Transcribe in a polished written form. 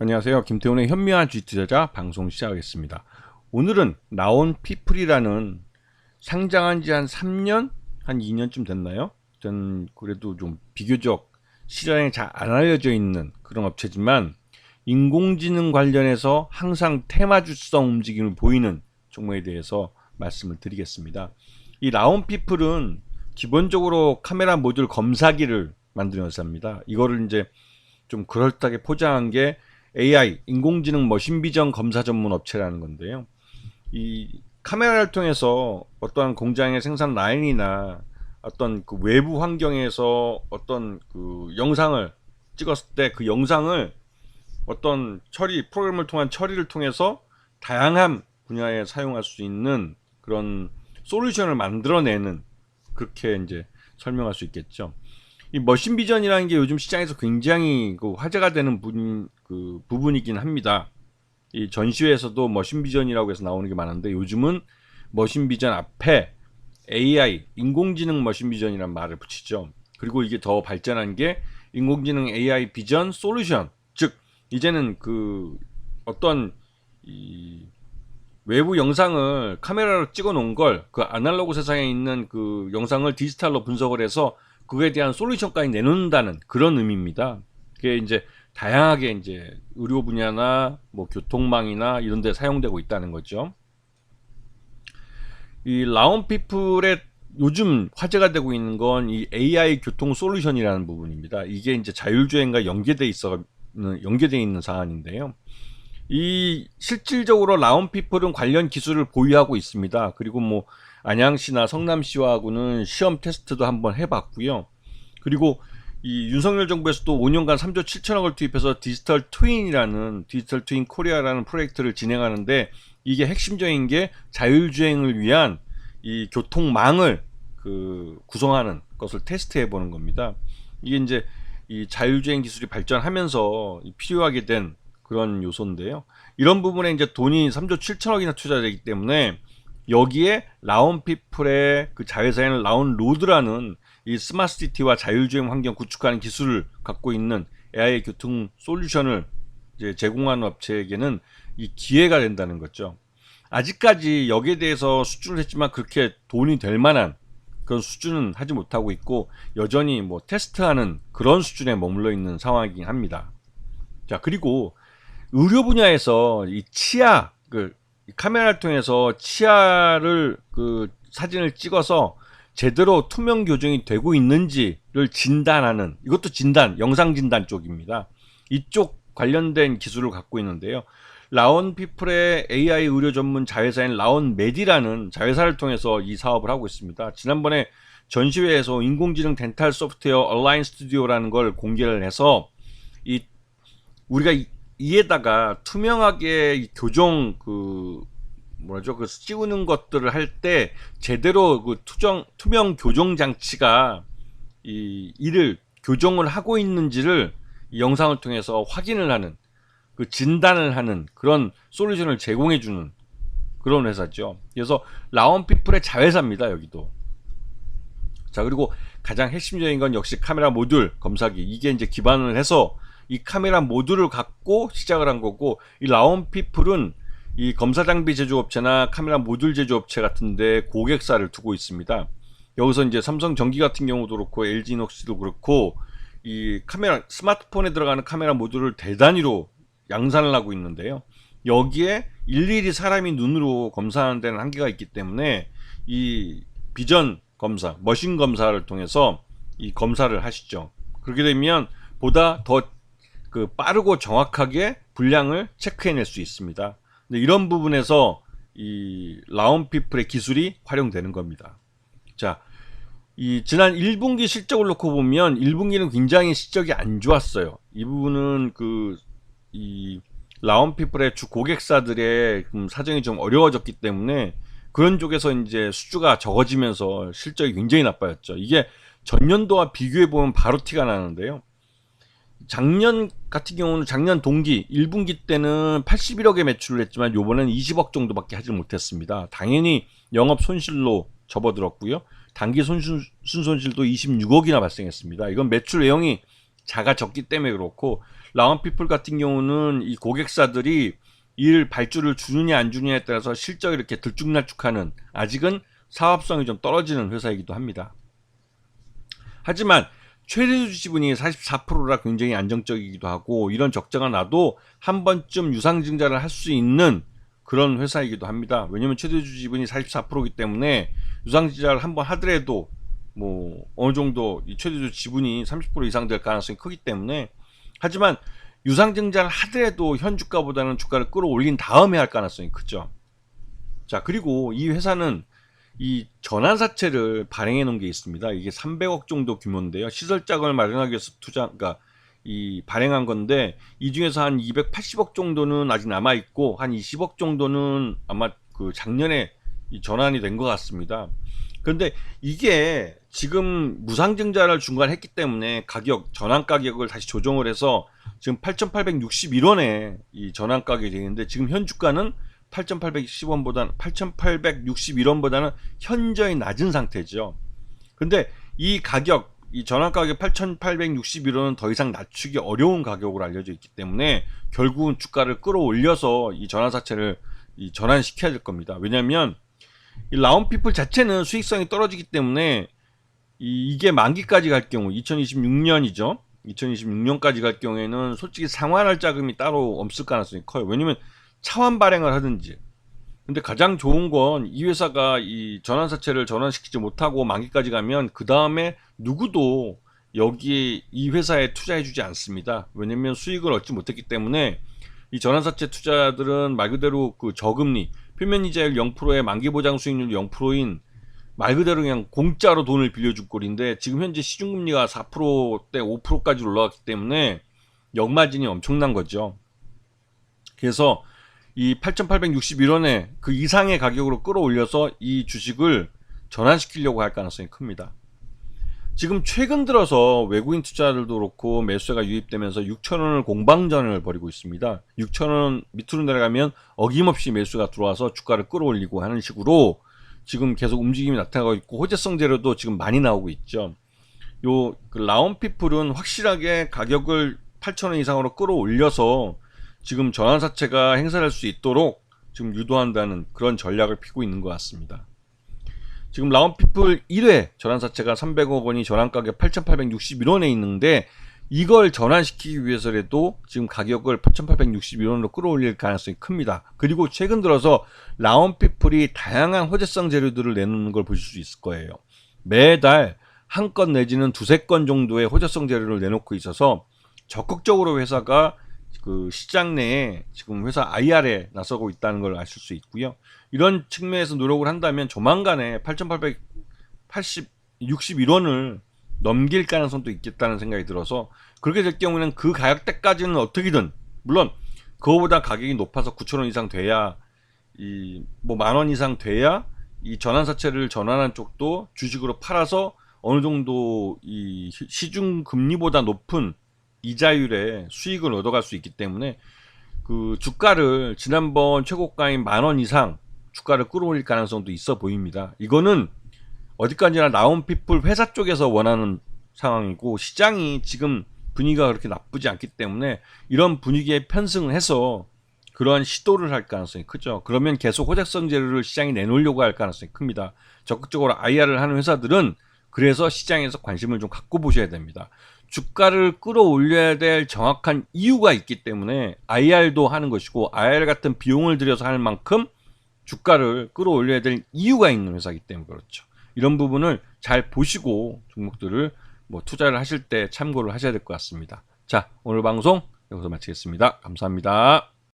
안녕하세요. 김태훈의 현명한 주식투자자 방송 시작하겠습니다. 오늘은 라온피플이라는 상장한 지 한 3년? 한 2년쯤 됐나요? 전 그래도 좀 비교적 시장에 잘 안 알려져 있는 그런 업체지만 인공지능 관련해서 항상 테마주성 움직임을 보이는 종목에 대해서 말씀을 드리겠습니다. 이 라온피플은 기본적으로 카메라 모듈 검사기를 만드는 회사입니다. 이거를 이제 좀 그럴듯하게 포장한 게 AI, 인공지능 머신비전 검사 전문 업체라는 건데요. 이 카메라를 통해서 어떠한 공장의 생산 라인이나 어떤 그 외부 환경에서 어떤 그 영상을 찍었을 때 그 영상을 어떤 프로그램을 통한 처리를 통해서 다양한 분야에 사용할 수 있는 그런 솔루션을 만들어내는, 그렇게 이제 설명할 수 있겠죠. 이 머신 비전이라는 게 요즘 시장에서 굉장히 그 화제가 되는 부분이긴 합니다. 이 전시회에서도 머신 비전이라고 해서 나오는 게 많은데, 요즘은 머신 비전 앞에 AI, 인공지능 머신 비전이라는 말을 붙이죠. 그리고 이게 더 발전한 게 인공지능 AI 비전 솔루션, 즉 이제는 그 어떤 이 외부 영상을 카메라로 찍어 놓은 걸 그 아날로그 세상에 있는 그 영상을 디지털로 분석을 해서 그거에 대한 솔루션까지 내놓는다는 그런 의미입니다. 그게 이제 다양하게 이제 의료 분야나 뭐 교통망이나 이런 데 사용되고 있다는 거죠. 이 라온피플의 요즘 화제가 되고 있는 건 이 AI 교통 솔루션이라는 부분입니다. 이게 이제 자율주행과 연계되어 있는 사안인데요. 이 실질적으로 라온피플은 관련 기술을 보유하고 있습니다. 그리고 뭐 안양시나 성남시하고는 시험 테스트도 한번 해봤고요. 그리고 이 윤석열 정부에서도 5년간 3조 7천억을 투입해서 디지털 트윈 코리아라는 프로젝트를 진행하는데, 이게 핵심적인 게 자율주행을 위한 이 교통망을 구성하는 것을 테스트해 보는 겁니다. 이게 이제 이 자율주행 기술이 발전하면서 필요하게 된 그런 요소인데요. 이런 부분에 이제 돈이 3조 7천억이나 투자되기 때문에 여기에 라온피플의 그 자회사인 라온로드라는 이 스마트시티와 자율주행 환경 구축하는 기술을 갖고 있는 AI 교통 솔루션을 이제 제공하는 업체에게는 이 기회가 된다는 거죠. 아직까지 여기에 대해서 수주를 했지만 그렇게 돈이 될 만한 그런 수준은 하지 못하고 있고, 여전히 뭐 테스트하는 그런 수준에 머물러 있는 상황이긴 합니다. 자, 그리고 의료 분야에서 이 치아 카메라를 통해서 치아를 사진을 찍어서 제대로 투명 교정이 되고 있는지를 진단하는, 이것도 영상 진단 쪽입니다. 이쪽 관련된 기술을 갖고 있는데요. 라온피플의 AI 의료 전문 자회사인 라온메디라는 자회사를 통해서 이 사업을 하고 있습니다. 지난번에 전시회에서 인공지능 덴탈 소프트웨어 얼라인 스튜디오라는 걸 공개를 해서 우리가 이에다가 투명하게 교정 씌우는 것들을 할 때 제대로 투명 교정 장치가 이를 교정을 하고 있는지를 이 영상을 통해서 확인을 하는, 진단을 하는 그런 솔루션을 제공해 주는 그런 회사죠. 그래서 라온피플의 자회사입니다, 여기도. 자, 그리고 가장 핵심적인 건 역시 카메라 모듈 검사기. 이게 이제 기반을 해서 이 카메라 모듈을 갖고 시작을 한 거고, 이 라온피플은 이 검사 장비 제조업체나 카메라 모듈 제조업체 같은데 고객사를 두고 있습니다. 여기서 이제 삼성전기 같은 경우도 그렇고 LG이녹스도 그렇고 이 스마트폰에 들어가는 카메라 모듈을 대단위로 양산을 하고 있는데요. 여기에 일일이 사람이 눈으로 검사하는 데는 한계가 있기 때문에 이 비전 검사, 머신 검사를 통해서 이 검사를 하시죠. 그렇게 되면 보다 더 빠르고 정확하게 분량을 체크해낼 수 있습니다. 근데 이런 부분에서 이 라온피플의 기술이 활용되는 겁니다. 자, 이 지난 1분기 실적을 놓고 보면 1분기는 굉장히 실적이 안 좋았어요. 이 부분은 이 라온피플의 주 고객사들의 사정이 좀 어려워졌기 때문에 그런 쪽에서 이제 수주가 적어지면서 실적이 굉장히 나빠졌죠. 이게 전년도와 비교해 보면 바로 티가 나는데요. 작년 같은 경우는 작년 동기 1분기 때는 81억의 매출을 했지만 요번에는 20억 정도밖에 하지 못했습니다. 당연히 영업 손실로 접어들었고요. 단기 순손실도 26억이나 발생했습니다. 이건 매출 외형이 작아졌기 때문에 그렇고, 라운피플 같은 경우는 이 고객사들이 일 발주를 주느냐 안 주느냐에 따라서 실적이 이렇게 들쭉날쭉하는, 아직은 사업성이 좀 떨어지는 회사이기도 합니다. 하지만 최대주 지분이 44%라 굉장히 안정적이기도 하고, 이런 적자가 나도 한 번쯤 유상증자를 할 수 있는 그런 회사이기도 합니다. 왜냐면 최대주 지분이 44%이기 때문에 유상증자를 한번 하더라도 뭐 어느 정도 이 최대주 지분이 30% 이상 될 가능성이 크기 때문에, 하지만 유상증자를 하더라도 현 주가보다는 주가를 끌어올린 다음에 할 가능성이 크죠. 자, 그리고 이 회사는 이 전환사채를 발행해 놓은 게 있습니다. 이게 300억 정도 규모인데요. 시설 자금을 마련하기 위해서 그러니까 이 발행한 건데, 이 중에서 한 280억 정도는 아직 남아 있고, 한 20억 정도는 아마 그 작년에 이 전환이 된 것 같습니다. 그런데 이게 지금 무상증자를 중간에 했기 때문에 전환 가격을 다시 조정을 해서 지금 8,861원에 이 전환 가격이 되는데, 지금 현 주가는 8,861원보다는 현저히 낮은 상태죠. 근데 이 가격, 이 전환 가격 8,861원은 더 이상 낮추기 어려운 가격으로 알려져 있기 때문에 결국은 주가를 끌어올려서 이 전환사채를 전환시켜야 될 겁니다. 왜냐하면 이 라운피플 자체는 수익성이 떨어지기 때문에 이게 만기까지 갈 경우 2026년이죠. 2026년까지 갈 경우에는 솔직히 상환할 자금이 따로 없을 가능성이 커요. 왜냐면 차환 발행을 하든지. 근데 가장 좋은 건 이 회사가 이 전환사채를 전환시키지 못하고 만기까지 가면 그 다음에 누구도 여기에 이 회사에 투자해주지 않습니다. 왜냐면 수익을 얻지 못했기 때문에 이 전환사채 투자들은 말 그대로 그 저금리, 표면이자율 0%에 만기보장 수익률 0%인 말 그대로 그냥 공짜로 돈을 빌려줄 꼴인데, 지금 현재 시중금리가 4%대 5%까지 올라갔기 때문에 역마진이 엄청난 거죠. 그래서 이 8,861원에 그 이상의 가격으로 끌어올려서 이 주식을 전환시키려고 할 가능성이 큽니다. 지금 최근 들어서 외국인 투자들도 그렇고 매수세가 유입되면서 6,000원을 공방전을 벌이고 있습니다. 6,000원 밑으로 내려가면 어김없이 매수가 들어와서 주가를 끌어올리고 하는 식으로 지금 계속 움직임이 나타나고 있고, 호재성 재료도 지금 많이 나오고 있죠. 요 라운피플은 확실하게 가격을 8,000원 이상으로 끌어올려서 지금 전환사채가 행사할 수 있도록 지금 유도한다는 그런 전략을 피고 있는 것 같습니다. 지금 라운피플 1회 전환사채가 300억 원이 전환가격 8,861원에 있는데, 이걸 전환시키기 위해서라도 지금 가격을 8,861원으로 끌어올릴 가능성이 큽니다. 그리고 최근 들어서 라운피플이 다양한 호재성 재료들을 내놓는 걸 보실 수 있을 거예요. 매달 한 건 내지는 두세 건 정도의 호재성 재료를 내놓고 있어서 적극적으로 회사가 그 시장 내에 지금 회사 IR에 나서고 있다는 걸 아실 수 있고요. 이런 측면에서 노력을 한다면 조만간에 8,861원을 넘길 가능성도 있겠다는 생각이 들어서, 그렇게 될 경우에는 그 가격대까지는 어떻게든, 물론 그거보다 가격이 높아서 9,000원 이상 돼야, 이 뭐 10,000원 이상 돼야 이 전환사채를 전환한 쪽도 주식으로 팔아서 어느 정도 이 시중 금리보다 높은 이자율의 수익을 얻어갈 수 있기 때문에 그 주가를 지난번 최고가인 10,000원 이상 주가를 끌어올릴 가능성도 있어 보입니다. 이거는 어디까지나 라운피플 회사 쪽에서 원하는 상황이고, 시장이 지금 분위기가 그렇게 나쁘지 않기 때문에 이런 분위기에 편승을 해서 그러한 시도를 할 가능성이 크죠. 그러면 계속 호재성 재료를 시장에 내놓으려고 할 가능성이 큽니다. 적극적으로 IR을 하는 회사들은 그래서 시장에서 관심을 좀 갖고 보셔야 됩니다. 주가를 끌어올려야 될 정확한 이유가 있기 때문에 IR도 하는 것이고, IR 같은 비용을 들여서 할 만큼 주가를 끌어올려야 될 이유가 있는 회사이기 때문에 그렇죠. 이런 부분을 잘 보시고 종목들을 뭐 투자를 하실 때 참고를 하셔야 될 것 같습니다. 자, 오늘 방송 여기서 마치겠습니다. 감사합니다.